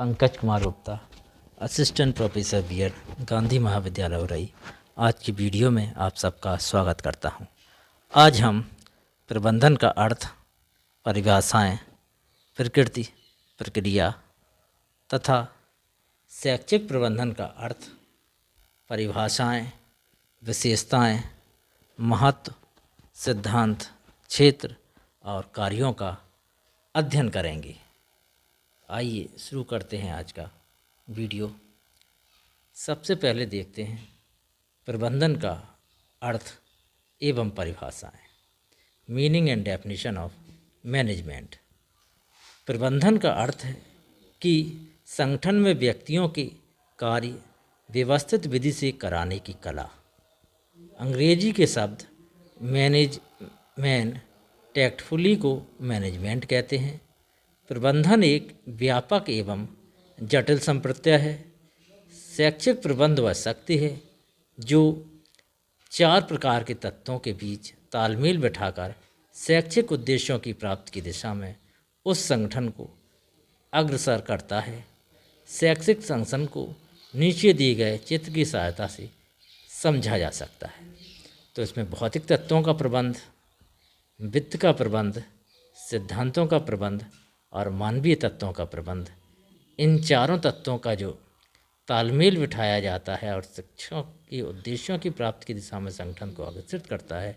Pankaj Kumar Gupta, assistant professor BEd, Gandhi Mahavidyalaya Orai. आज की video में आप सबका स्वागत करता हूं। आज हम प्रबंधन का अर्थ, परिभाषाएं, प्रकृति, प्रक्रिया तथा शैक्षिक प्रबंधन का अर्थ, परिभाषाएं, विशेषताएं, महत्व, सिद्धांत, क्षेत्र और कार्यों का अध्ययन करेंगे। आइए शुरू करते हैं आज का वीडियो। सबसे पहले देखते हैं प्रबंधन का अर्थ एवं परिभाषाएं। Meaning and definition of management. प्रबंधन का अर्थ है कि संगठन में व्यक्तियों के कार्य व्यवस्थित विधि से कराने की कला। अंग्रेजी के शब्द मैनेजमेंट टैक्टफुली को मैनेजमेंट कहते हैं। प्रबंधन एक व्यापक एवं जटिल संप्रत्यय है। शैक्षिक प्रबंध वह शक्ति है जो 4 प्रकार के तत्वों के बीच तालमेल बिठाकर शैक्षिक उद्देश्यों की प्राप्ति की दिशा में उस संगठन को अग्रसर करता है। शैक्षिक संगठन को नीचे दिए गए चित्र की सहायता से समझा जा सकता है। तो इसमें भौतिक तत्वों का प्रबंध, वित्त का प्रबंध, सिद्धांतों का प्रबंध और मानवीय तत्वों का प्रबंध, इन चारों तत्वों का जो तालमेल बिठाया जाता है और शिक्षकों के उद्देश्यों की प्राप्ति की दिशा में संगठन को अग्रसर करता है,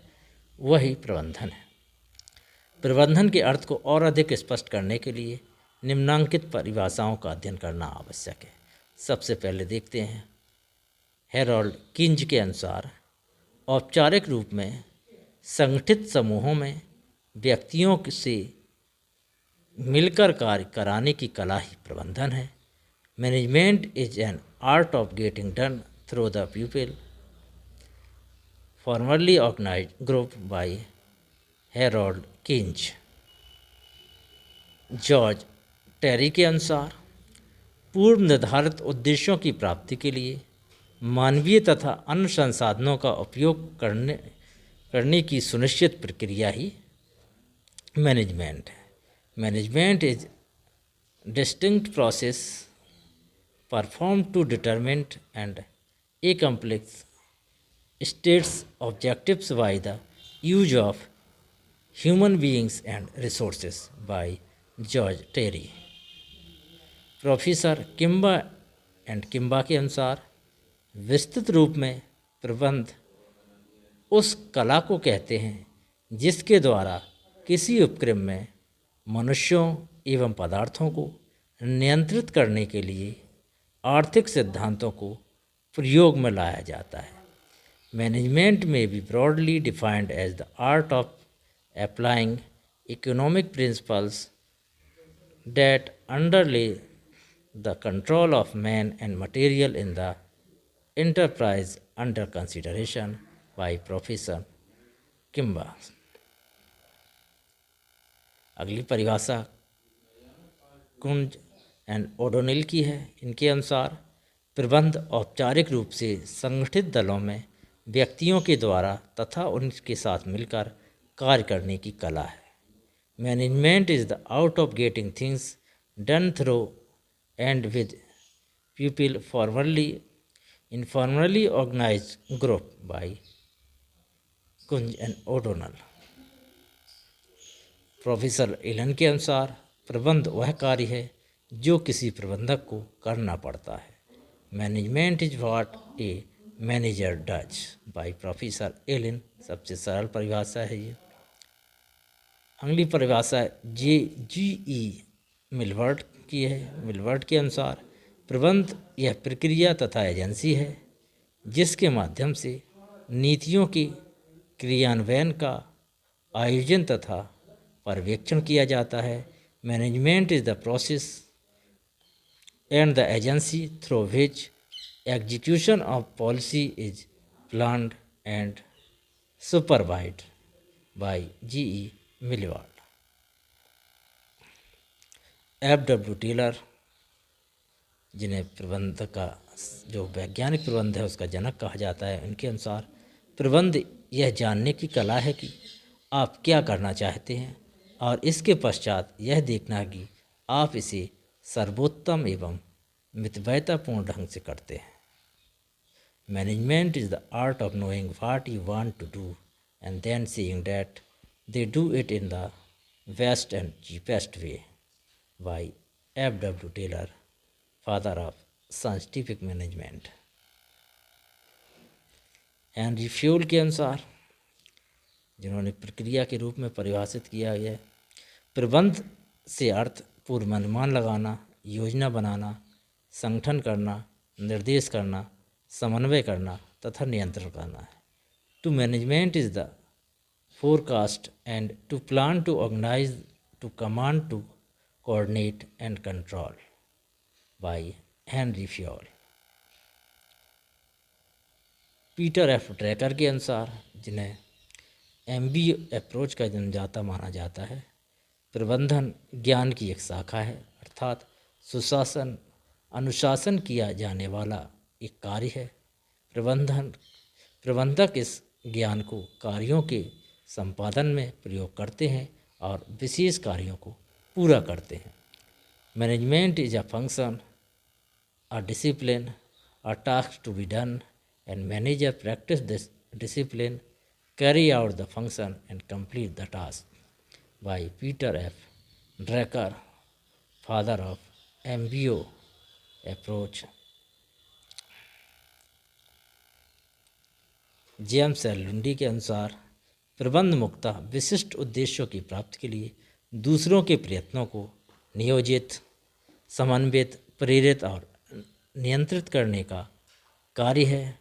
वही प्रबंधन है। प्रबंधन के अर्थ को और अधिक स्पष्ट करने के लिए निम्नांकित परिभाषाओं का अध्ययन करना आवश्यक है। सबसे पहले देखते हैं हैरोल्ड किंज के अनुसार, औपचारिक रूप में संगठित समूहों में व्यक्तियों से मिलकर कार्य कराने की कला ही प्रबंधन है। Management is an art of getting done through the people. Formally organised group by Harold Koontz. George Terry के अनुसार, पूर्व निर्धारित उद्देश्यों की प्राप्ति के लिए मानवीय तथा अन्य संसाधनों का उपयोग करने की सुनिश्चित प्रक्रिया ही मैनेजमेंट है। Management is distinct process performed to determine and accomplish states objectives by the use of human beings and resources by George Terry। Professor Kimball के अनुसार, विस्तृत रूप में प्रबंध उस कला को कहते हैं जिसके द्वारा किसी उपक्रम में मनुष्यों एवं पदार्थों को नियंत्रित करने के लिए आर्थिक सिद्धांतों को प्रयोग में लाया जाता है। Management may be broadly defined as the art of applying economic principles that underlie the control of man and material in the enterprise under consideration by professor Kimball. अगली परिभाषा कुंज एंड ओडोनिल की है। इनके अनुसार, प्रबंध औपचारिक रूप से संगठित दलों में व्यक्तियों के द्वारा तथा उनके साथ मिलकर कार्य करने की कला है। Management is the art of getting things done through and with people informally organised group by Koontz and O'Donnell. Professor Allen के अनुसार, प्रबंध वह कार्य है जो किसी प्रबंधक को करना पड़ता है। Management is what a manager does by professor Allen. सबसे सरल परिभाषा है ये। अगली परिभाषा जी.ई. मिलवर्ट की है। मिलवर्ट के अनुसार, प्रबंध यह प्रक्रिया तथा एजेंसी है जिसके माध्यम से नीतियों के क्रियान्वयन का आयोजन तथा पर्यवेक्षण किया जाता है। Management is the process and the agency through which execution of policy is planned and supervised by G E. Milward. F.W. Taylor, जिन्हें प्रबंध का जो वैज्ञानिक प्रबंध है उसका जनक कहा जाता है, उनके अनुसार प्रबंध यह जानने की कला है कि आप क्या करना चाहते हैं और इसके पश्चात यह देखना कि आप इसे सर्वोत्तम एवं मितव्ययतापूर्ण ढंग से करते हैं। Management is the art of knowing what you want to do and then seeing that they do it in the best and cheapest way, by F.W. Taylor, father of scientific management. Henry Fayol के अनुसार, जिन्होंने प्रक्रिया के रूप में परिभाषित किया गया, प्रबंध से अर्थ पूर्वानुमान लगाना, योजना बनाना, संगठन करना, निर्देश करना, समन्वय करना तथा नियंत्रण करना है। To management is the forecast and to plan, to organise, to command, to coordinate and control, by Henri Fayol. Peter F Drucker के अनुसार, जिन्हें MBA अप्रोच का जन्मदाता माना जाता है, प्रबंधन ज्ञान की एक शाखा है, अर्थात सुशासन, अनुशासन किया जाने वाला एक कार्य है। प्रबंधक इस ज्ञान को कार्यों के संपादन में प्रयोग करते हैं और विशेष कार्यों को पूरा करते हैं। Management is a function, a discipline, a task to be done, and manager practice this discipline, carry out the function and complete the task, by Peter F. Drucker, father of MBO approach। James L Lundy के अनुसार, प्रबंध मुख्यतः विशिष्ट उद्देश्यों की प्राप्ति के लिए दूसरों के प्रयत्नों को नियोजित, समन्वित, प्रेरित और नियंत्रित करने का कार्य है।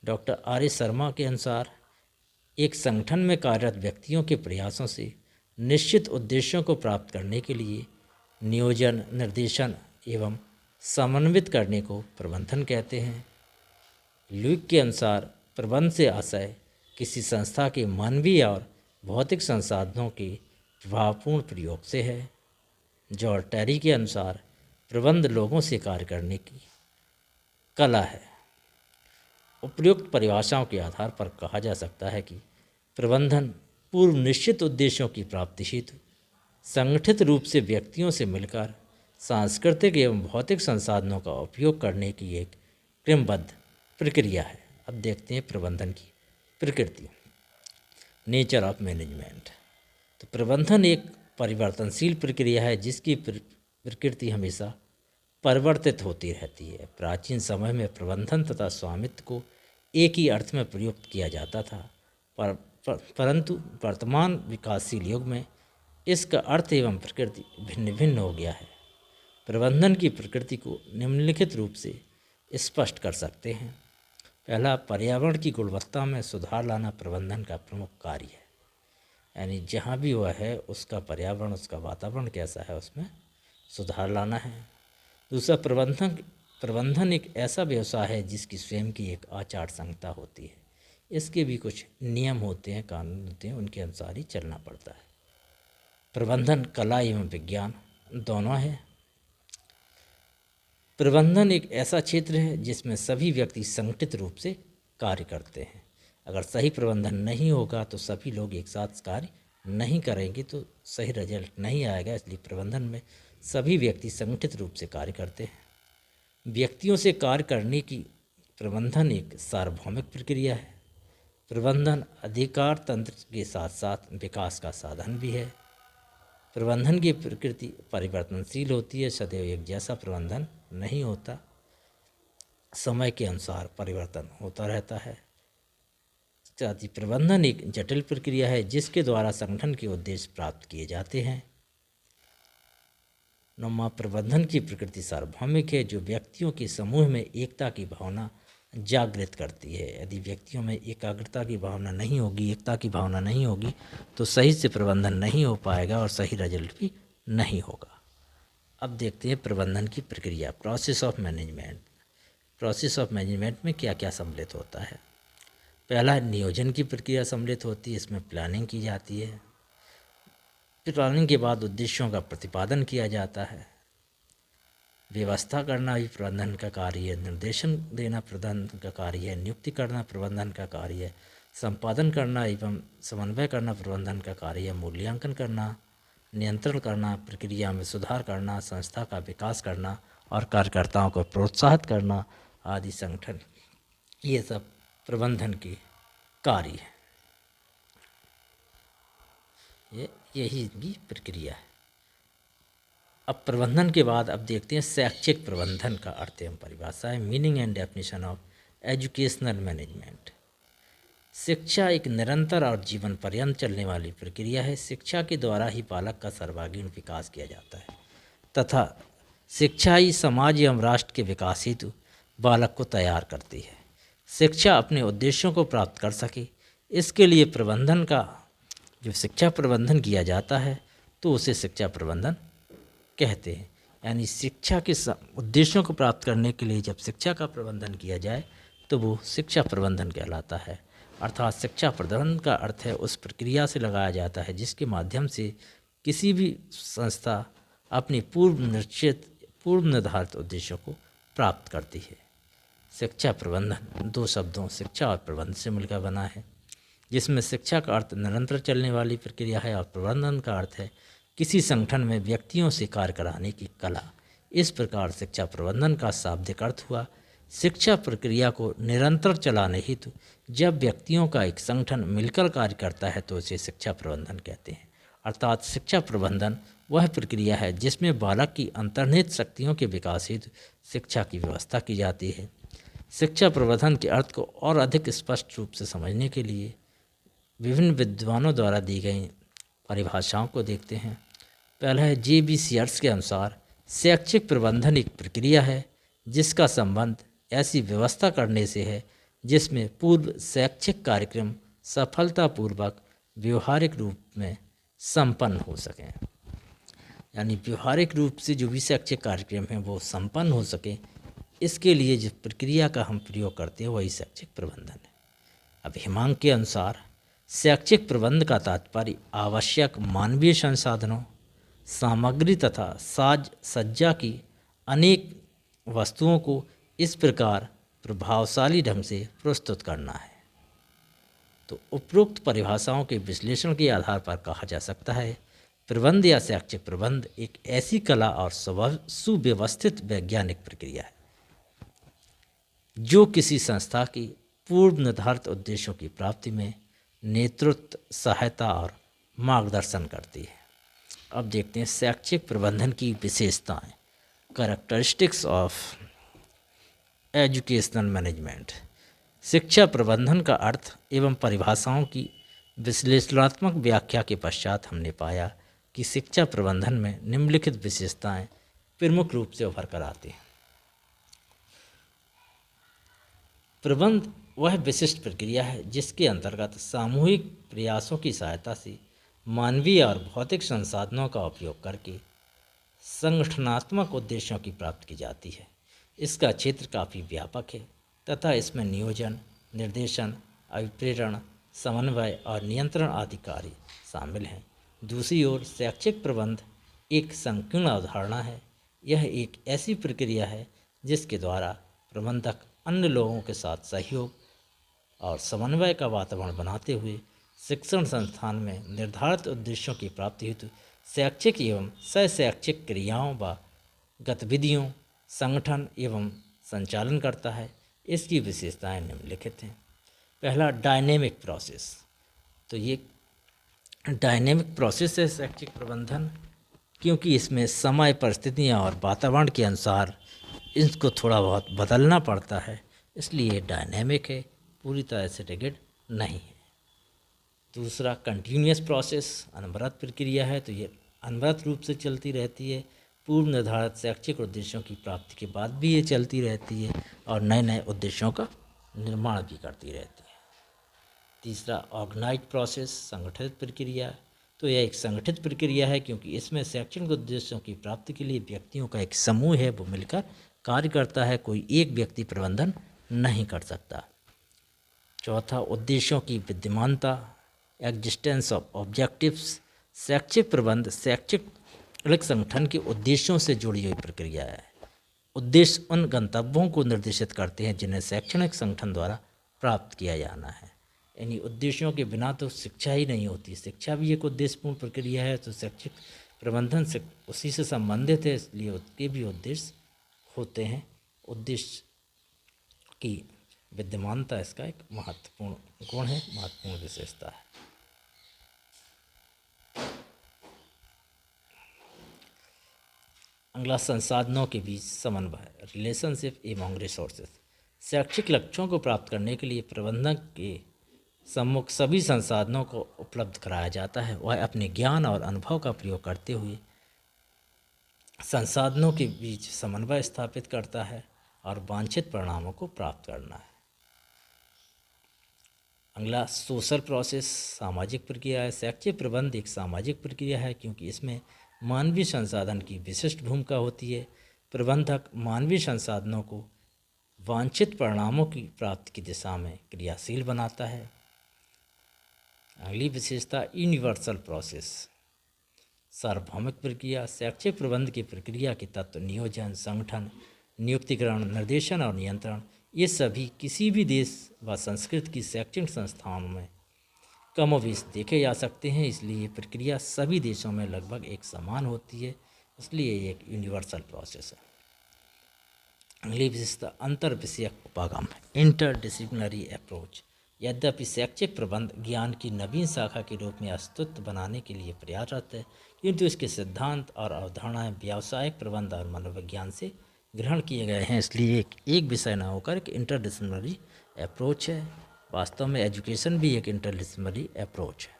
Doctor R.A. शर्मा के अनुसार, एक संगठन में कार्यरत व्यक्तियों के प्रयासों से निश्चित उद्देश्यों को प्राप्त करने के लिए नियोजन, निर्देशन एवं समन्वित करने को प्रबंधन कहते हैं। ल्यूक के अनुसार, प्रबंध से आशय किसी संस्था के मानवीय और भौतिक संसाधनों के प्रभावपूर्ण प्रयोग से है। जॉर्ज टेरी के अनुसार, प्रबंध लोगों से कार्य करने की कला है। उपयुक्त परिभाषाओं के आधार पर कहा जा सकता है कि प्रबंधन पूर्व निश्चित उद्देश्यों की प्राप्ति हेतु संगठित रूप से व्यक्तियों से मिलकर सांस्कृतिक एवं भौतिक संसाधनों का उपयोग करने की एक क्रमबद्ध प्रक्रिया है। अब देखते हैं प्रबंधन की प्रकृति। Nature of management. तो प्रबंधन एक परिवर्तनशील प्रक्रिया है जिसकी प्रकृति हमेशा परिवर्तित होती रहती है। प्राचीन समय में प्रबंधन तथा स्वामित्व को एक ही अर्थ में प्रयुक्त किया जाता था, परंतु वर्तमान विकासशील युग में इसका अर्थ एवं प्रकृति भिन्न भिन्न हो गया है। प्रबंधन की प्रकृति को निम्नलिखित रूप से स्पष्ट कर सकते हैं। पहला, पर्यावरण की गुणवत्ता में सुधार लाना प्रबंधन का प्रमुख कार्य है, यानी जहाँ भी वह है उसका पर्यावरण, उसका वातावरण कैसा है, उसमें सुधार लाना है। दूसरा, प्रबंधन एक ऐसा व्यवसाय है जिसकी स्वयं की एक आचार संहिता होती है। इसके भी कुछ नियम होते हैं, कानून होते हैं, उनके अनुसार ही चलना पड़ता है। प्रबंधन कला एवं विज्ञान दोनों है। प्रबंधन एक ऐसा क्षेत्र है जिसमें सभी व्यक्ति संगठित रूप से कार्य करते हैं। अगर सही प्रबंधन नहीं होगा तो सभी लोग एक साथ कार्य नहीं करेंगे तो सही रिजल्ट नहीं आएगा। इसलिए प्रबंधन में सभी व्यक्ति संगठित रूप से कार्य करते हैं। व्यक्तियों से कार्य करने की प्रबंधन एक सार्वभौमिक प्रक्रिया है। प्रबंधन अधिकार तंत्र के साथ साथ विकास का साधन भी है। प्रबंधन की प्रकृति परिवर्तनशील होती है, सदैव एक जैसा प्रबंधन नहीं होता, समय के अनुसार परिवर्तन होता रहता है। साथ ही प्रबंधन एक जटिल प्रक्रिया है जिसके द्वारा संगठन के उद्देश्य प्राप्त किए जाते हैं। नौवां, प्रबंधन की प्रकृति सार्वभौमिक है जो व्यक्तियों के समूह में एकता की भावना जागृत करती है। यदि व्यक्तियों में एकाग्रता की भावना नहीं होगी, एकता की भावना नहीं होगी तो सही से प्रबंधन नहीं हो पाएगा और सही रिजल्ट भी नहीं होगा। अब देखते हैं प्रबंधन की प्रक्रिया, process of management. Process of management में क्या क्या सम्मिलित होता है। पहला, नियोजन की प्रक्रिया सम्मिलित होती है। इसमें प्लानिंग की जाती है। प्लानिंग के बाद उद्देश्यों का प्रतिपादन किया जाता है। व्यवस्था करना भी प्रबंधन का कार्य है। निर्देशन देना प्रबंधन का कार्य है। नियुक्ति करना प्रबंधन का कार्य है। संपादन करना एवं समन्वय करना प्रबंधन का कार्य है। मूल्यांकन करना, नियंत्रण करना, प्रक्रिया में सुधार करना, संस्था का विकास करना और कार्यकर्ताओं को प्रोत्साहित करना आदि संगठन, ये सब प्रबंधन के कार्य है। यही इनकी प्रक्रिया है। अब प्रबंधन के बाद अब देखते हैं शैक्षिक प्रबंधन का अर्थ एवं परिभाषा है। Meaning and definition of educational management. शिक्षा एक निरंतर और जीवन पर्यंत चलने वाली प्रक्रिया है। शिक्षा के द्वारा ही बालक का सर्वांगीण विकास किया जाता है तथा शिक्षा ही समाज एवं राष्ट्र के विकास हेतु बालक को तैयार करती है। शिक्षा अपने उद्देश्यों को प्राप्त कर सके, इसके लिए प्रबंधन का जो शिक्षा प्रबंधन किया जाता है तो उसे शिक्षा प्रबंधन कहते हैं। यानी शिक्षा के उद्देश्यों को प्राप्त करने के लिए जब शिक्षा का प्रबंधन किया जाए तो वो शिक्षा प्रबंधन कहलाता है। अर्थात शिक्षा प्रबंधन का अर्थ है उस प्रक्रिया से लगाया जाता है जिसके माध्यम से किसी भी संस्था अपनी पूर्व निर्धारित उद्देश्यों को प्राप्त करती है। शिक्षा प्रबंधन दो शब्दों शिक्षा और प्रबंधन से मिलकर बना है, जिसमें शिक्षा का अर्थ निरंतर चलने वाली प्रक्रिया है और प्रबंधन का अर्थ है किसी संगठन में व्यक्तियों से कार्य कराने की कला। इस प्रकार शिक्षा प्रबंधन का शाब्दिक अर्थ हुआ शिक्षा प्रक्रिया को निरंतर चलाने हेतु जब व्यक्तियों का एक संगठन मिलकर कार्य करता है तो उसे शिक्षा प्रबंधन कहते हैं। अर्थात शिक्षा प्रबंधन वह प्रक्रिया है जिसमें बालक की अंतर्निहित शक्तियों के विकास हेतु शिक्षा की व्यवस्था की जाती है। शिक्षा प्रबंधन के अर्थ को और अधिक स्पष्ट रूप से समझने के लिए विभिन्न विद्वानों द्वारा दी गई परिभाषाओं को देखते हैं। पहला है J.B. सीयर्स के अनुसार शैक्षिक प्रबंधन एक प्रक्रिया है जिसका संबंध ऐसी व्यवस्था करने से है जिसमें पूर्व शैक्षिक कार्यक्रम सफलतापूर्वक व्यवहारिक रूप में संपन्न हो सकें। यानी व्यवहारिक रूप से जो भी शैक्षिक कार्यक्रम है वो संपन्न हो सके, इसके लिए जिस प्रक्रिया का हम प्रयोग करते हैं वही शैक्षिक प्रबंधन है। अब हिमांक के अनुसार शैक्षिक प्रबंध का तात्पर्य आवश्यक मानवीय संसाधनों, सामग्री तथा साज सज्जा की अनेक वस्तुओं को इस प्रकार प्रभावशाली ढंग से प्रस्तुत करना है। तो उपरोक्त परिभाषाओं के विश्लेषण के आधार पर कहा जा सकता है प्रबंध या शैक्षिक प्रबंध एक ऐसी कला और सुव्यवस्थित वैज्ञानिक प्रक्रिया है जो किसी संस्था की पूर्व निर्धारित उद्देश्यों की प्राप्ति में नेतृत्व, सहायता और मार्गदर्शन करती है। अब देखते हैं शैक्षिक प्रबंधन की विशेषताएं। Characteristics of educational management. शिक्षा प्रबंधन का अर्थ एवं परिभाषाओं की विश्लेषणात्मक व्याख्या के पश्चात हमने पाया कि शिक्षा प्रबंधन में निम्नलिखित विशेषताएं प्रमुख रूप से उभर कर आती हैं। प्रबंध वह विशिष्ट प्रक्रिया है जिसके अंतर्गत सामूहिक प्रयासों की सहायता से मानवीय और भौतिक संसाधनों का उपयोग करके संगठनात्मक उद्देश्यों की प्राप्ति की जाती है। इसका क्षेत्र काफ़ी व्यापक है तथा इसमें नियोजन, निर्देशन, अभिप्रेरण, समन्वय और नियंत्रण आदि कार्य शामिल हैं। दूसरी ओर शैक्षिक प्रबंध एक संकीर्ण अवधारणा है। यह एक ऐसी प्रक्रिया है जिसके द्वारा प्रबंधक अन्य लोगों के साथ सहयोग और समन्वय का वातावरण बनाते हुए शिक्षण संस्थान में निर्धारित उद्देश्यों की प्राप्ति हेतु शैक्षिक एवं शैक्षिक क्रियाओं व गतिविधियों संगठन एवं संचालन करता है। इसकी विशेषताएं निम्नलिखित हैं। पहला, डायनेमिक प्रोसेस। तो ये डायनेमिक प्रोसेस है शैक्षिक प्रबंधन, क्योंकि इसमें समय, परिस्थितियाँ और वातावरण के अनुसार इसको थोड़ा बहुत बदलना पड़ता है, इसलिए डायनेमिक है, पूरी तरह से रिगिड नहीं है। दूसरा, कंटिन्यूअस प्रोसेस, अनवरत प्रक्रिया है। तो ये अनवरत रूप से चलती रहती है। पूर्व निर्धारित शैक्षिक उद्देश्यों की प्राप्ति के बाद भी ये चलती रहती है और नए नए उद्देश्यों का निर्माण भी करती रहती है। तीसरा, ऑर्गेनाइज्ड प्रोसेस, संगठित प्रक्रिया। तो यह एक संगठित प्रक्रिया है क्योंकि इसमें शैक्षणिक उद्देश्यों की प्राप्ति के लिए व्यक्तियों का एक समूह है, वो मिलकर कार्य करता है, कोई एक व्यक्ति प्रबंधन नहीं कर सकता। चौथा, उद्देश्यों की विद्यमानता, एग्जिस्टेंस ऑफ ऑब्जेक्टिव्स। शैक्षिक प्रबंध शैक्षणिक संगठन के उद्देश्यों से जुड़ी हुई प्रक्रिया है। उद्देश्य उन गंतव्यों को निर्देशित करते हैं जिन्हें शैक्षणिक संगठन द्वारा प्राप्त किया जाना है। यानी उद्देश्यों के बिना तो शिक्षा ही नहीं होती। शिक्षा भी एक उद्देश्यपूर्ण प्रक्रिया है, तो शैक्षिक प्रबंधन से उसी से संबंधित है, इसलिए उसके भी उद्देश्य होते हैं। उद्देश्य की विद्यमानता इसका एक महत्वपूर्ण गुण है, महत्वपूर्ण विशेषता है। अगला संसाधनों के बीच समन्वय, रिलेशनशिप एमंग रिसोर्सेज। शैक्षिक लक्ष्यों को प्राप्त करने के लिए प्रबंधक के सम्मुख सभी संसाधनों को उपलब्ध कराया जाता है। वह अपने ज्ञान और अनुभव का प्रयोग करते हुए संसाधनों के बीच समन्वय स्थापित करता है और वांछित परिणामों को प्राप्त करना है। अगला सोशल प्रोसेस, सामाजिक प्रक्रिया है। शैक्षिक प्रबंध एक सामाजिक प्रक्रिया है क्योंकि इसमें मानवीय संसाधन की विशिष्ट भूमिका होती है। प्रबंधक मानवीय संसाधनों को वांछित परिणामों की प्राप्ति की दिशा में क्रियाशील बनाता है। अगली विशेषता यूनिवर्सल प्रोसेस, सार्वभौमिक प्रक्रिया। शैक्षिक प्रबंध की प्रक्रिया के तत्व नियोजन, संगठन, नियुक्तिकरण, निर्देशन और नियंत्रण, ये सभी किसी भी देश व संस्कृति की शैक्षणिक संस्थाओं में कमोबेश देखे जा सकते हैं। इसलिए ये प्रक्रिया सभी देशों में लगभग एक समान होती है, इसलिए ये एक यूनिवर्सल प्रोसेस है। अगली विशेषता अंतर विषयक उपागम, इंटरडिसिप्लिनरी अप्रोच। यद्यपि शैक्षिक प्रबंध ज्ञान की नवीन शाखा के रूप में अस्तित्व बनाने के लिए प्रयासरत है, किंतु इसके सिद्धांत और अवधारणाएं व्यावसायिक प्रबंध और मनोविज्ञान से ग्रहण किए गए हैं। इसलिए एक विषय न होकर एक इंटरडिसिप्लिनरी अप्रोच है। वास्तव में एजुकेशन भी एक इंटरडिसिप्लिनरी अप्रोच है।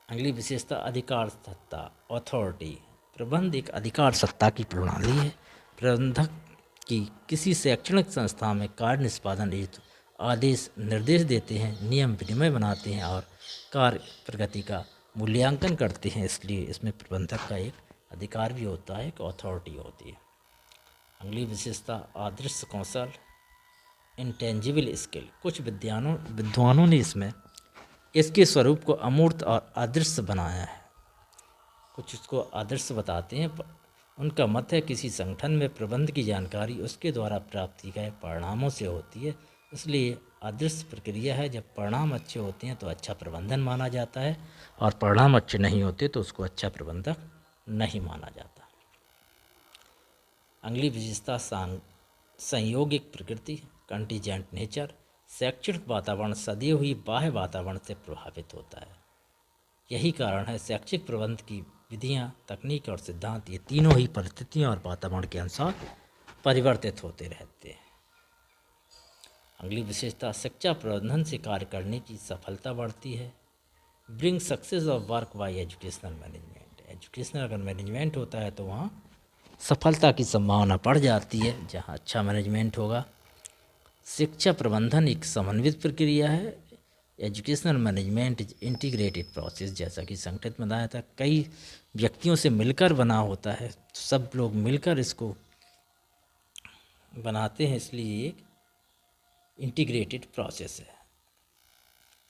अगली विशेषता अधिकार सत्ता, अथॉरिटी। प्रबंध एक अधिकार सत्ता की प्रणाली है। प्रबंधक की किसी शैक्षणिक संस्था में कार्य निष्पादन हेतु आदेश निर्देश देते हैं, नियम विनिमय बनाते हैं और कार्य प्रगति का मूल्यांकन करते हैं। इसलिए इसमें प्रबंधक का एक अधिकार भी होता है, एक अथॉरिटी होती है। अगली विशेषता अदृश्य कौशल, इंटेंजिबल स्किल। कुछ विद्वानों ने इसमें इसके स्वरूप को अमूर्त और अदृश्य बनाया है। कुछ इसको अदृश्य बताते हैं। उनका मत है किसी संगठन में प्रबंध की जानकारी उसके द्वारा प्राप्त की गए परिणामों से होती है, इसलिए अदृश्य प्रक्रिया है। जब परिणाम अच्छे होते हैं तो अच्छा प्रबंधन माना जाता है और परिणाम अच्छे नहीं होते तो उसको अच्छा प्रबंधक नहीं माना जाता। अगली विशेषता संयोगिक प्रकृति, कंटीजेंट नेचर। शैक्षणिक वातावरण सदैव ही बाह्य वातावरण से प्रभावित होता है। यही कारण है शैक्षिक प्रबंध की विधियाँ, तकनीक और सिद्धांत, ये तीनों ही परिस्थितियों और वातावरण के अनुसार परिवर्तित होते रहते हैं। अगली विशेषता शिक्षा प्रबंधन से कार्य करने की सफलता बढ़ती है। Bring success of work by educational management. Educational अगर मैनेजमेंट होता है तो वहाँ सफलता की संभावना बढ़ जाती है, जहाँ अच्छा मैनेजमेंट होगा। शिक्षा प्रबंधन एक समन्वित प्रक्रिया है। Educational management is integrated process. जैसा कि संगठित में बताया था, कई व्यक्तियों से मिलकर बना होता है, तो सब लोग मिलकर इसको बनाते हैं, इसलिए एक इंटीग्रेटेड प्रोसेस है।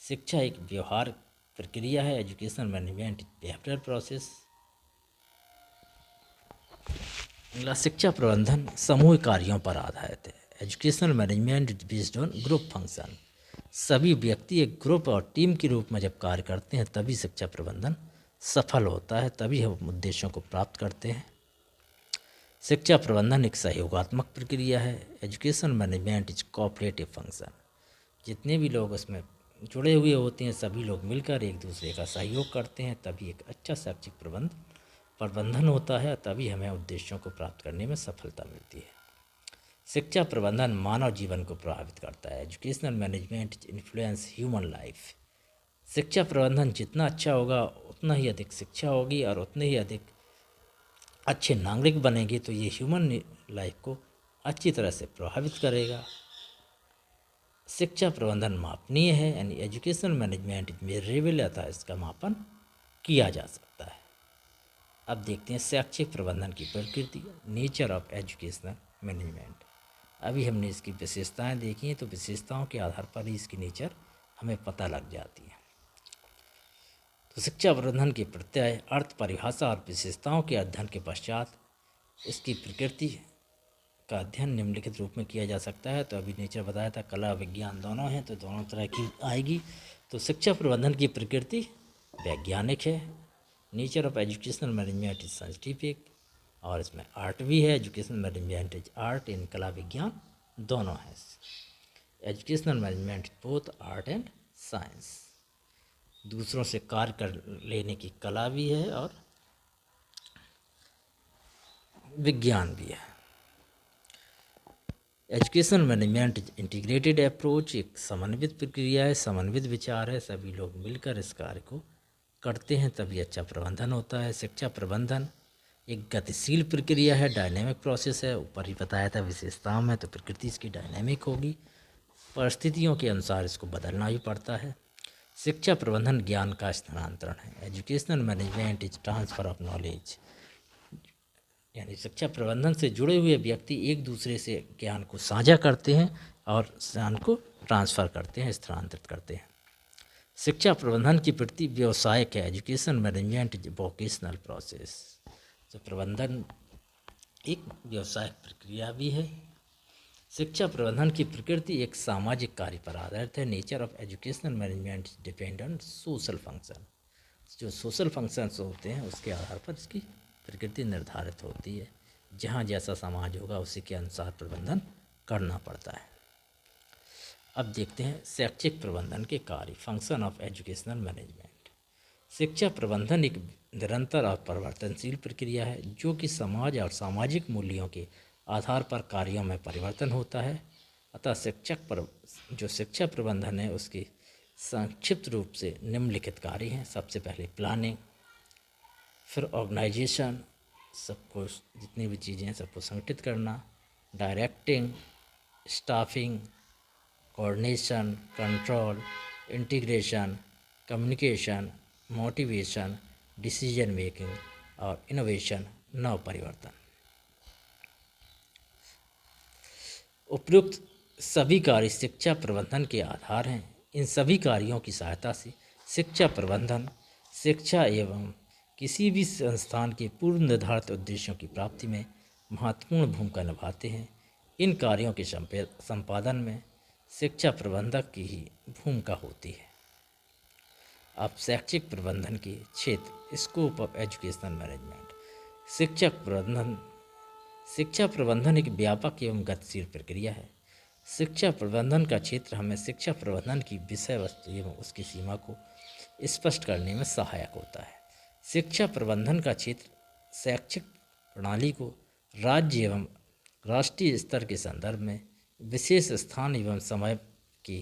शिक्षा एक व्यवहार प्रक्रिया है। Educational management behavioural process. अगला शिक्षा प्रबंधन समूह कार्यों पर आधारित है। Educational management is based on group function. सभी व्यक्ति एक ग्रुप और टीम के रूप में जब कार्य करते हैं तभी शिक्षा प्रबंधन सफल होता है, तभी हम उद्देश्यों को प्राप्त करते हैं। शिक्षा प्रबंधन एक सहयोगात्मक प्रक्रिया है। Education management is cooperative function. जितने भी लोग उसमें जुड़े हुए होते हैं सभी लोग मिलकर एक दूसरे का सहयोग करते हैं, तभी एक अच्छा शैक्षिक प्रबंधन होता है, तभी हमें उद्देश्यों को प्राप्त करने में सफलता मिलती है। शिक्षा प्रबंधन मानव जीवन को प्रभावित करता है। Educational management influence human life. शिक्षा प्रबंधन जितना अच्छा होगा उतना ही अधिक शिक्षा होगी और उतने ही अधिक अच्छे नागरिक बनेंगे, तो ये ह्यूमन लाइफ को अच्छी तरह से प्रभावित करेगा। शिक्षा प्रबंधन मापनीय है, यानी एजुकेशनल मैनेजमेंट मेजरेबल, अतः इसका मापन किया जा सकता है। अब देखते हैं शैक्षिक प्रबंधन की प्रकृति, नेचर ऑफ एजुकेशनल मैनेजमेंट। अभी हमने इसकी विशेषताएं देखी हैं, तो विशेषताओं के आधार पर ही इसकी नेचर हमें पता लग जाती है। तो शिक्षा प्रबंधन की प्रत्यय, अर्थ, परिभाषा और विशेषताओं के अध्ययन के पश्चात इसकी प्रकृति का अध्ययन निम्नलिखित रूप में किया जा सकता है। तो अभी नेचर बताया था, कला विज्ञान दोनों हैं, तो दोनों तरह की आएगी। तो शिक्षा प्रबंधन की प्रकृति वैज्ञानिक है, nature of educational management is scientific, और इसमें आर्ट भी है, एजुकेशनल मैनेजमेंट इज आर्ट, इन कला विज्ञान दोनों है। Educational management both art and science, दूसरों से कार्य कर लेने की कला भी है और विज्ञान भी है। एजुकेशनल मैनेजमेंट इंटीग्रेटेड अप्रोच, एक समन्वित प्रक्रिया है, समन्वित विचार है, सभी लोग मिलकर इस कार्य को करते हैं तभी अच्छा प्रबंधन होता है। शिक्षा प्रबंधन एक गतिशील प्रक्रिया है, डायनेमिक प्रोसेस है, ऊपर ही बताया था विशेषताओं में, तो प्रकृति इसकी डायनेमिक होगी, परिस्थितियों के अनुसार इसको बदलना ही पड़ता है। शिक्षा प्रबंधन ज्ञान का स्थानांतरण है। Educational management is transfer of knowledge, यानी शिक्षा प्रबंधन से जुड़े हुए व्यक्ति एक दूसरे से ज्ञान को साझा करते हैं और ज्ञान को ट्रांसफ़र करते हैं, स्थानांतरित करते हैं। शिक्षा प्रबंधन की प्रति व्यवसायिक है। Education management is vocational process, तो प्रबंधन एक व्यवसायिक प्रक्रिया भी है। शिक्षा प्रबंधन की प्रकृति एक सामाजिक कार्य पर आधारित है। Nature of educational management depend on social function, जो सोशल फंक्शंस होते हैं उसके आधार पर इसकी प्रकृति निर्धारित होती है। जहाँ जैसा समाज होगा उसी के अनुसार प्रबंधन करना पड़ता है। अब देखते हैं शैक्षिक प्रबंधन के कार्य, फंक्शन ऑफ एजुकेशनल मैनेजमेंट। शिक्षा प्रबंधन एक निरंतर और परिवर्तनशील प्रक्रिया है जो कि समाज और सामाजिक मूल्यों के आधार पर कार्यों में परिवर्तन होता है। अतः जो शिक्षा प्रबंधन है उसकी संक्षिप्त रूप से निम्नलिखित कार्य हैं। सबसे पहले प्लानिंग, फिर ऑर्गेनाइजेशन, सबको जितनी भी चीज़ें हैं सबको संगठित करना, directing, staffing, coordination, control, integration, communication, motivation, decision making और इनोवेशन, नव परिवर्तन। उपयुक्त सभी कार्य शिक्षा प्रबंधन के आधार हैं। इन सभी कार्यों की सहायता से शिक्षा प्रबंधन शिक्षा एवं किसी भी संस्थान के पूर्व निर्धारित उद्देश्यों की प्राप्ति में महत्वपूर्ण भूमिका निभाते हैं। इन कार्यों के संपादन में शिक्षा प्रबंधक की ही भूमिका होती है। अब शैक्षिक प्रबंधन के क्षेत्र, स्कोप ऑफ एजुकेशनल मैनेजमेंट। शिक्षा प्रबंधन एक व्यापक एवं गतिशील प्रक्रिया है। शिक्षा प्रबंधन का क्षेत्र हमें शिक्षा प्रबंधन की विषय वस्तु एवं उसकी सीमा को स्पष्ट करने में सहायक होता है। शिक्षा प्रबंधन का क्षेत्र शैक्षिक प्रणाली को राज्य एवं राष्ट्रीय स्तर के संदर्भ में विशेष स्थान एवं समय के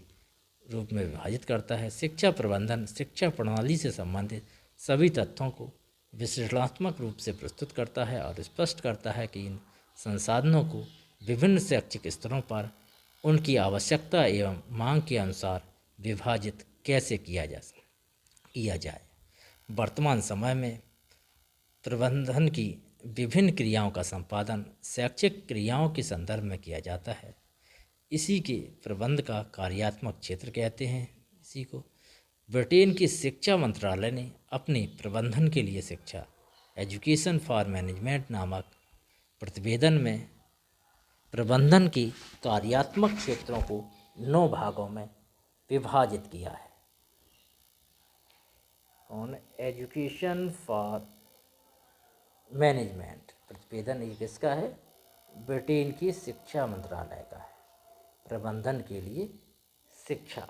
रूप में विभाजित करता है। शिक्षा प्रबंधन शिक्षा प्रणाली से संबंधित सभी तथ्यों को विश्लेषणात्मक रूप से प्रस्तुत करता है और स्पष्ट करता है कि इन संसाधनों को विभिन्न शैक्षिक स्तरों पर उनकी आवश्यकता एवं मांग के अनुसार विभाजित कैसे किया जाए। वर्तमान समय में प्रबंधन की विभिन्न क्रियाओं का संपादन शैक्षिक क्रियाओं के संदर्भ में किया जाता है। इसी के प्रबंध का कार्यात्मक क्षेत्र कहते हैं। इसी को ब्रिटेन की शिक्षा मंत्रालय ने अपने प्रबंधन के लिए शिक्षा एजुकेशन फॉर मैनेजमेंट नामक प्रतिवेदन में प्रबंधन के कार्यात्मक क्षेत्रों को 9 भागों में विभाजित किया है। ऑन एजुकेशन फॉर मैनेजमेंट प्रतिवेदन ये किसका है? ब्रिटेन की शिक्षा मंत्रालय का है, प्रबंधन के लिए शिक्षा।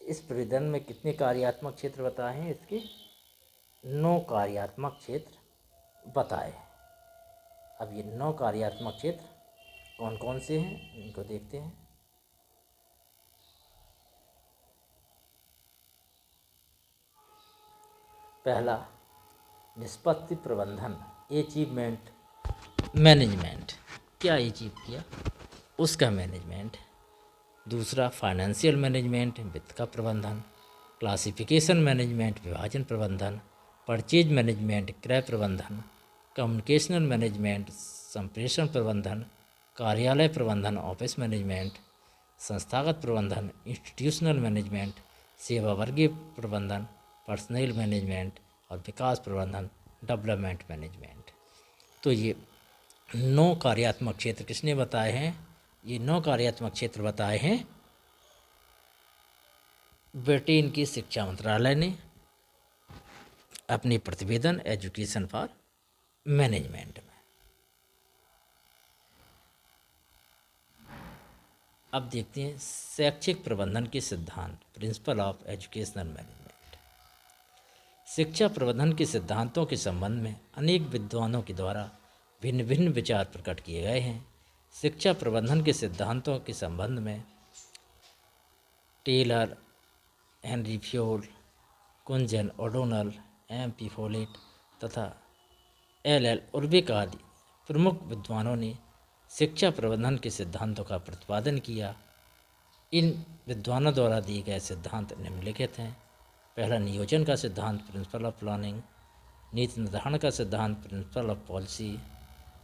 इस प्रतिवेदन में कितने कार्यात्मक क्षेत्र बताए हैं? इसके 9 कार्यात्मक क्षेत्र बताए हैं। अब ये 9 कार्यात्मक क्षेत्र कौन कौन से हैं इनको देखते हैं। पहला, निष्पत्ति प्रबंधन, अचीवमेंट मैनेजमेंट, क्या अचीव किया उसका मैनेजमेंट। दूसरा, फाइनेंशियल मैनेजमेंट, वित्त का प्रबंधन। क्लासिफिकेशन मैनेजमेंट, विभाजन प्रबंधन। परचेज मैनेजमेंट, क्रय प्रबंधन। कम्युनिकेशनल मैनेजमेंट, संप्रेषण प्रबंधन। कार्यालय प्रबंधन, ऑफिस मैनेजमेंट। संस्थागत प्रबंधन, इंस्टीट्यूशनल मैनेजमेंट। सेवा वर्गीय प्रबंधन, पर्सनल मैनेजमेंट। और विकास प्रबंधन, डेवलपमेंट मैनेजमेंट। तो ये 9 कार्यात्मक क्षेत्र किसने बताए हैं? ये 9 कार्यात्मक क्षेत्र बताए हैं ब्रिटेन की शिक्षा मंत्रालय ने अपनी प्रतिवेदन एजुकेशन फॉर मैनेजमेंट में। अब देखते हैं शैक्षिक प्रबंधन के सिद्धांत, प्रिंसिपल ऑफ एजुकेशनल मैनेजमेंट। शिक्षा प्रबंधन के सिद्धांतों के संबंध में अनेक विद्वानों के द्वारा भिन्न भिन्न विचार प्रकट किए गए हैं। शिक्षा प्रबंधन के सिद्धांतों के संबंध में टेलर, हेनरी फ्योल, कुंजन, ओडोनल, MP फोलेट तथा LL उर्बिक आदि प्रमुख विद्वानों ने शिक्षा प्रबंधन के सिद्धांतों का प्रतिपादन किया। इन विद्वानों द्वारा दिए गए सिद्धांत निम्नलिखित हैं। पहला, नियोजन का सिद्धांत, प्रिंसिपल ऑफ प्लानिंग। नीति निर्धारण का सिद्धांत, principle of policy.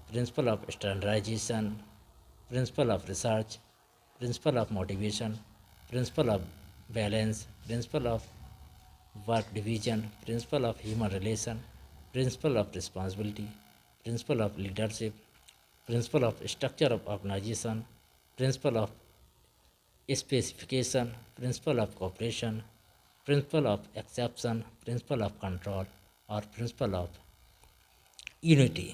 Principle of standardisation, principle of research, principle of motivation, principle of balance, principle of work division, principle of human relation, principle of responsibility, principle of leadership, principle of structure of organisation, principle of specification, principle of cooperation, principle of exception, principle of control और principle of unity.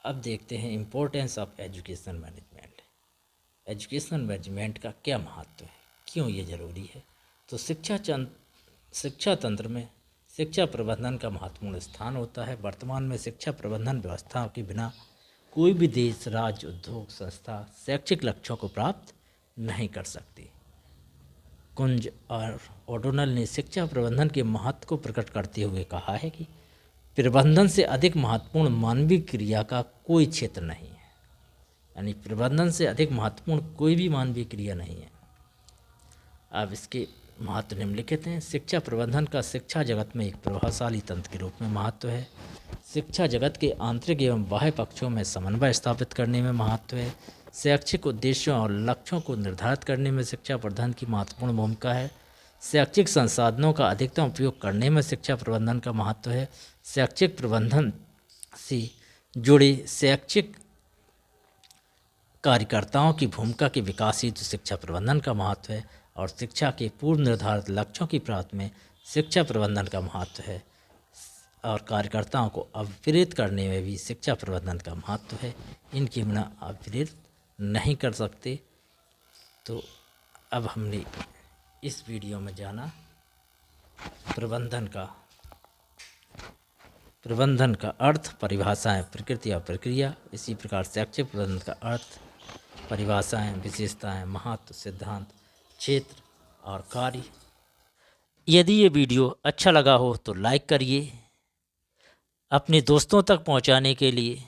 अब देखते हैं importance of educational management. Educational management का क्या महत्व है, क्यों ये ज़रूरी है? तो शिक्षा तंत्र में शिक्षा प्रबंधन का महत्वपूर्ण स्थान होता है। वर्तमान में शिक्षा प्रबंधन व्यवस्था के बिना कोई भी देश, राज्य, उद्योग, संस्था शैक्षिक लक्ष्यों को प्राप्त नहीं कर सकती। कुंज और ओडोनल ने शिक्षा प्रबंधन के महत्व को प्रकट करते हुए कहा है कि प्रबंधन से अधिक महत्वपूर्ण मानवीय क्रिया का कोई क्षेत्र नहीं है। यानी प्रबंधन से अधिक महत्वपूर्ण कोई भी मानवीय क्रिया नहीं है। अब इसके महत्व निम्नलिखित हैं। शिक्षा प्रबंधन का शिक्षा जगत में एक प्रभावशाली तंत्र के रूप में महत्व है। शिक्षा जगत के आंतरिक एवं बाह्य पक्षों में समन्वय स्थापित करने में महत्व है। शैक्षिक उद्देश्यों और लक्ष्यों को निर्धारित करने में शिक्षा प्रबंधन की महत्वपूर्ण भूमिका है। शैक्षिक संसाधनों का अधिकतम उपयोग करने में शिक्षा प्रबंधन का महत्व है। शैक्षिक प्रबंधन से जुड़े शैक्षिक कार्यकर्ताओं की भूमिका के विकास हेतु शिक्षा प्रबंधन का महत्व है और शिक्षा के पूर्व निर्धारित लक्ष्यों की प्राप्ति में शिक्षा प्रबंधन का महत्व है और कार्यकर्ताओं को अभिप्रेरित करने में भी शिक्षा प्रबंधन का महत्व है। इनके बिना अभिप्रेरित नहीं कर सकते। तो अब हमने इस वीडियो में जाना प्रबंधन का अर्थ, परिभाषाएं, प्रकृति और प्रक्रिया। इसी प्रकार शैक्षिक प्रबंधन का अर्थ, परिभाषाएं, विशेषताएं, महत्व, सिद्धांत, क्षेत्र और कार्य। यदि ये वीडियो अच्छा लगा हो तो लाइक करिए, अपने दोस्तों तक पहुंचाने के लिए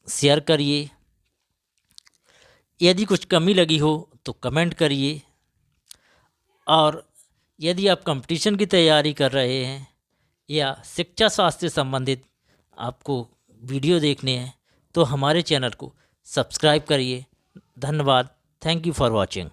शेयर करिए। यदि कुछ कमी लगी हो तो कमेंट करिए और यदि आप कंपटीशन की तैयारी कर रहे हैं या शिक्षा शास्त्र से संबंधित आपको वीडियो देखने हैं तो हमारे चैनल को सब्सक्राइब करिए। धन्यवाद। Thank you for watching.